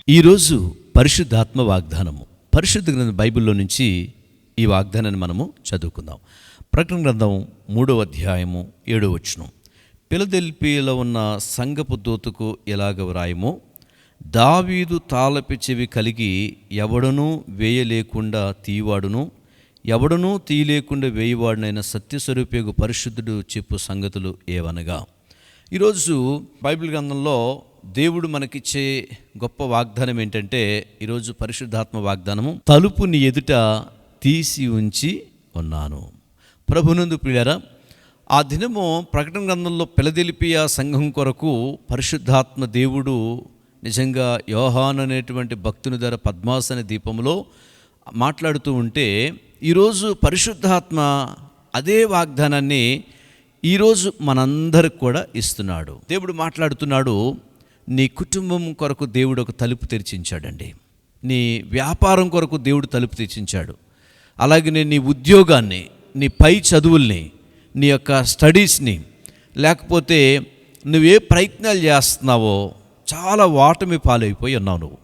ఈరోజు పరిశుద్ధాత్మ వాగ్దానము. పరిశుద్ధ గ్రంథం బైబిల్లో నుంచి ఈ వాగ్దానాన్ని మనము చదువుకుందాం. ప్రకటన గ్రంథం 3వ అధ్యాయము 7వ వచనం. ఫిలదెల్ఫియలో ఉన్న సంఘపు దూతకు ఎలాగ వ్రాయమో, దావీదు తాళపు చెవి కలిగి ఎవడనూ వేయలేకుండా తీయవాడును, ఎవడనూ తీయలేకుండా వేయవాడునైన సత్యస్వరూపియగు పరిశుద్ధుడు చెప్పు సంగతులు ఏవనగా. ఈరోజు బైబిల్ గ్రంథంలో దేవుడు మనకిచ్చే గొప్ప వాగ్దానం ఏంటంటే, ఈరోజు పరిశుద్ధాత్మ వాగ్దానము. తలుపు నీ ఎదుట తీసి ఉంచి ఉన్నాను. ప్రభునందు ప్రియులారా, ఆ దినము ప్రకటన గ్రంథంలో ఫిలదెల్ఫియ సంఘం కొరకు పరిశుద్ధాత్మ దేవుడు నిజంగా యోహాను అనేటువంటి భక్తుని ద్వారా పద్మాసన దీపంలో మాట్లాడుతూ ఉంటే, ఈరోజు పరిశుద్ధాత్మ అదే వాగ్దానాన్ని ఈరోజు మనందరికి కూడా ఇస్తున్నాడు. దేవుడు మాట్లాడుతున్నాడు. నీ కుటుంబం కొరకు దేవుడు ఒక తలుపు తెరిచించాడండి. నీ వ్యాపారం కొరకు దేవుడు తలుపు తెరిచించాడు. అలాగే నీ ఉద్యోగాన్ని, నీ పై చదువుల్ని, నీ యొక్క స్టడీస్ని, లేకపోతే నువ్వే ప్రయత్నాలు చేస్తున్నావో చాలా ఓటమి పాలైపోయి ఉన్నావు నువ్వు.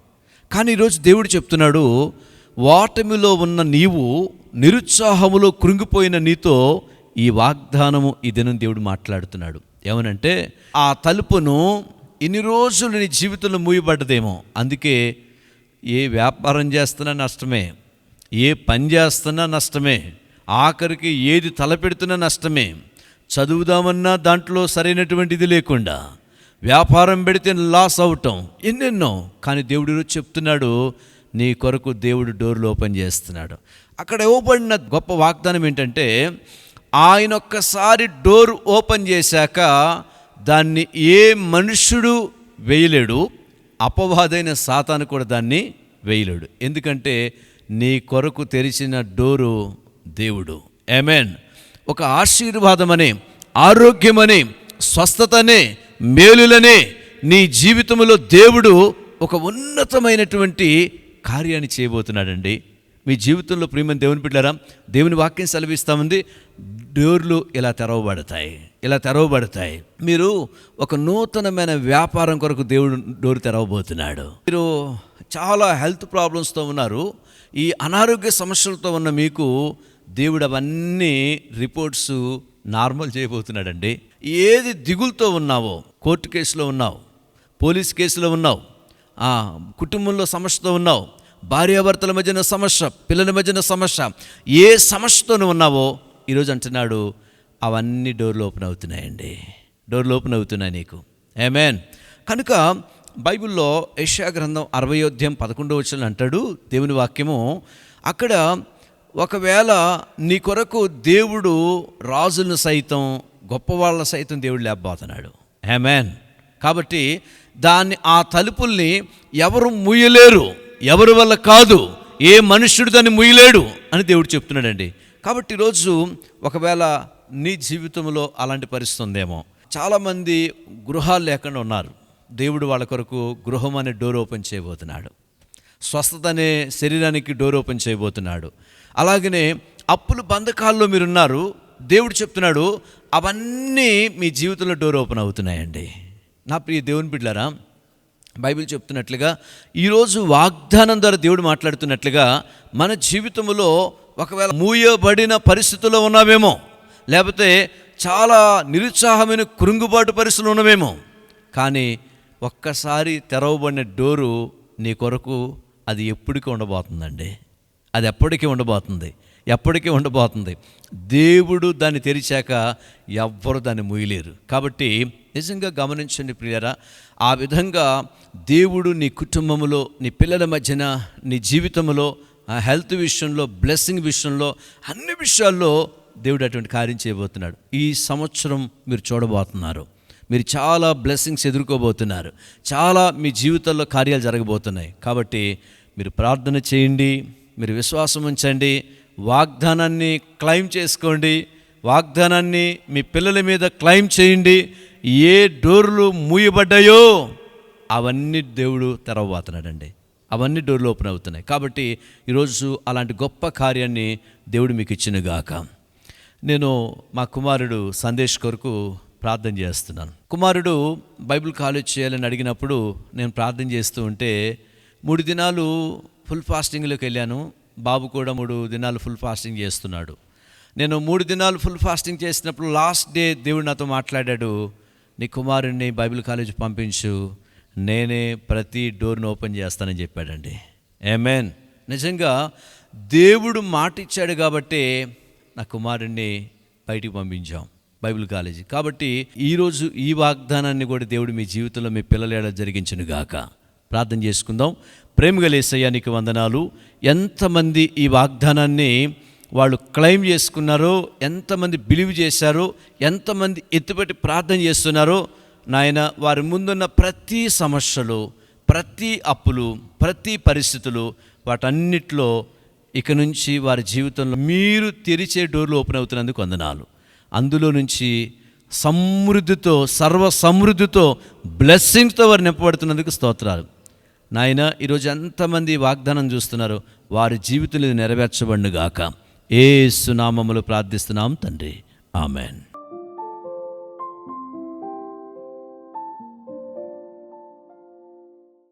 కానీ ఈరోజు దేవుడు చెప్తున్నాడు, ఓటమిలో ఉన్న నీవు, నిరుత్సాహములో కృంగిపోయిన నీతో ఈ వాగ్దానము ఈ దినం దేవుడు మాట్లాడుతున్నాడు. ఏమనంటే, ఆ తలుపును ఇన్ని రోజులు నీ జీవితంలో మూయబడ్డదేమో. అందుకే ఏ వ్యాపారం చేస్తున్నా నష్టమే, ఏ పని చేస్తున్నా నష్టమే, ఆఖరికి ఏది తలపెడుతున్నా నష్టమే. చదువుదామన్నా దాంట్లో సరైనటువంటి ఇది లేకుండా, వ్యాపారం పెడితే లాస్ అవటం, ఎన్నెన్నో. కానీ దేవుడు ఈరోజు చెప్తున్నాడు, నీ కొరకు దేవుడు డోర్లు ఓపెన్ చేస్తున్నాడు. అక్కడ ఇవ్వబడిన గొప్ప వాగ్దానం ఏంటంటే, ఆయన ఒక్కసారి డోర్ ఓపెన్ చేశాక దాన్ని ఏ మనుష్యుడు వేయలేడు, అపవాదైన సాతాను కూడా దాన్ని వేయలేడు. ఎందుకంటే నీ కొరకు తెరిచిన డోరు దేవుడు. ఆమేన్. ఒక ఆశీర్వాదమనే, ఆరోగ్యమనే, స్వస్థతనే, మేలులనే నీ జీవితంలో దేవుడు ఒక ఉన్నతమైనటువంటి కార్యాన్ని చేయబోతున్నాడండి మీ జీవితంలో. ప్రియమైన దేవుని బిడ్డలారా, దేవుని వాక్యం సెలవిస్తామంది, డోర్లు ఇలా తెరవబడతాయి. మీరు ఒక నూతనమైన వ్యాపారం కొరకు దేవుడు డోర్ తెరవబోతున్నాడు. మీరు చాలా హెల్త్ ప్రాబ్లమ్స్తో ఉన్నారు, ఈ అనారోగ్య సమస్యలతో ఉన్న మీకు దేవుడు అవన్నీ రిపోర్ట్స్ నార్మల్ చేయబోతున్నాడండి. ఏది దిగులతో ఉన్నావో, కోర్టు కేసులో ఉన్నావు, పోలీస్ కేసులో ఉన్నావు, కుటుంబంలో సమస్యతో ఉన్నావు, భార్యాభర్తల మధ్యన సమస్య, పిల్లల మధ్యన సమస్య, ఏ సమస్యతోనూ ఉన్నావో ఈరోజు అంటున్నాడు, అవన్నీ డోర్లు ఓపెన్ అవుతున్నాయండి. డోర్లు ఓపెన్ అవుతున్నాయి నీకు. ఆమేన్. కనుక బైబిల్లో యెషయా గ్రంథం 60వ అధ్యాయం 11వ వచనం అంటాడు దేవుని వాక్యము, అక్కడ ఒకవేళ నీ కొరకు దేవుడు రాజులను సైతం, గొప్పవాళ్ళ సైతం దేవుడు లేపబోతున్నాడు. ఆమేన్. కాబట్టి ఆ తలుపుల్ని ఎవరు మూయలేరు, ఎవరి వల్ల కాదు, ఏ మనుష్యుడు దాన్ని ముయ్యలేడు అని దేవుడు చెప్తున్నాడండి. కాబట్టి ఈరోజు ఒకవేళ నీ జీవితంలో అలాంటి పరిస్థితి ఉందేమో. చాలామంది గృహాలు లేకుండా ఉన్నారు. దేవుడు వాళ్ళ కొరకు గృహం అనే డోర్ ఓపెన్ చేయబోతున్నాడు. స్వస్థత అనే శరీరానికి డోర్ ఓపెన్ చేయబోతున్నాడు. అలాగనే అప్పులు బంధకాల్లో మీరున్నారు, దేవుడు చెప్తున్నాడు, అవన్నీ మీ జీవితంలో డోర్ ఓపెన్ అవుతున్నాయండి. నా ప్రియ దేవుని బిడ్డలారా, బైబిల్ చెప్తున్నట్లుగా ఈరోజు వాగ్దానం ద్వారా దేవుడు మాట్లాడుతున్నట్లుగా మన జీవితంలో ఒకవేళ మూయబడిన పరిస్థితుల్లో ఉన్నామేమో, లేకపోతే చాలా నిరుత్సాహమైన కృంగుబాటు పరిస్థితులు ఉన్నామేమో, కానీ ఒక్కసారి తెరవబడిన డోరు నీ కొరకు అది ఎప్పటికీ ఉండబోతుందండి. అది ఎప్పటికీ ఉండబోతుంది. దేవుడు దాన్ని తెరిచాక ఎవ్వరు దాన్ని మూయలేరు. కాబట్టి నిజంగా గమనించండి ప్రియులారా, ఆ విధంగా దేవుడు నీ కుటుంబంలో, నీ పిల్లల మధ్యన, నీ జీవితంలో, హెల్త్ విషయంలో, బ్లెస్సింగ్ విషయంలో, అన్ని విషయాల్లో దేవుడు అటువంటి కార్యం చేయబోతున్నాడు. ఈ సంవత్సరం మీరు చూడబోతున్నారు, మీరు చాలా బ్లెస్సింగ్స్ ఎదుర్కోబోతున్నారు, చాలా మీ జీవితంలో కార్యాలు జరగబోతున్నాయి. కాబట్టి మీరు ప్రార్థన చేయండి, మీరు విశ్వాసం ఉంచండి, వాగ్దానాన్ని క్లెయిమ్ చేసుకోండి, వాగ్దానాన్ని మీ పిల్లల మీద క్లెయిమ్ చేయండి. ఏ డోర్లు మూయబడ్డాయో అవన్నీ దేవుడు తెరవబోతున్నాడండి. అవన్నీ డోర్లు ఓపెన్ అవుతున్నాయి. కాబట్టి ఈరోజు అలాంటి గొప్ప కార్యాన్ని దేవుడు మీకు ఇచ్చినగాక. నేను మా కుమారుడు సందేశ్ కొరకు ప్రార్థన చేస్తున్నాను. కుమారుడు బైబిల్ కాలేజ్ చేయాలని అడిగినప్పుడు నేను ప్రార్థన చేస్తూ ఉంటే 3 దినాలు ఫుల్ ఫాస్టింగ్లోకి వెళ్ళాను. బాబు కూడా 3 దినాలు ఫుల్ ఫాస్టింగ్ చేస్తున్నాడు. నేను 3 దినాలు ఫుల్ ఫాస్టింగ్ చేసినప్పుడు లాస్ట్ డే దేవుడు నాతో మాట్లాడాడు, నీ కుమారుడిని బైబిల్ కాలేజ్ పంపించు, నేనే ప్రతి డోర్ను ఓపెన్ చేస్తానని చెప్పాడండి. ఆమేన్. నిజంగా దేవుడు మాట ఇచ్చాడు కాబట్టి నా కుమారుడిని బయటికి పంపించాం బైబిల్ కాలేజీ. కాబట్టి ఈరోజు ఈ వాగ్దానాన్ని కూడా దేవుడు మీ జీవితంలో మీ పిల్లల ఎడల జరిగించును గాక. ప్రార్థన చేసుకుందాం. ప్రేమగల యేసయ్యా నీకు వందనాలు. ఎంతమంది ఈ వాగ్దానాన్ని వాళ్ళు క్లెయిమ్ చేసుకున్నారో, ఎంతమంది బిలీవ్ చేశారో, ఎంతమంది ఎత్తుపెట్టి ప్రార్థన చేస్తున్నారో నాయన, వారి ముందున్న ప్రతి సమస్యలు, ప్రతి అప్పులు, ప్రతి పరిస్థితులు, వాటన్నిటిలో ఇక నుంచి వారి జీవితంలో మీరు తెరిచే డోర్లు ఓపెన్ అవుతున్నందుకు వందనాలు. అందులో నుంచి సమృద్ధితో, సర్వ సమృద్ధితో, బ్లెస్సింగ్స్తో వారు నింపబడుతున్నందుకు స్తోత్రాలు. నాయన, ఈరోజు ఎంతమంది వాగ్దానం చూస్తున్నారో వారి జీవితంలో నెరవేర్చబడును గాక. యేసు నామములో ప్రార్థిస్తున్నాం తండ్రి. ఆమెన్.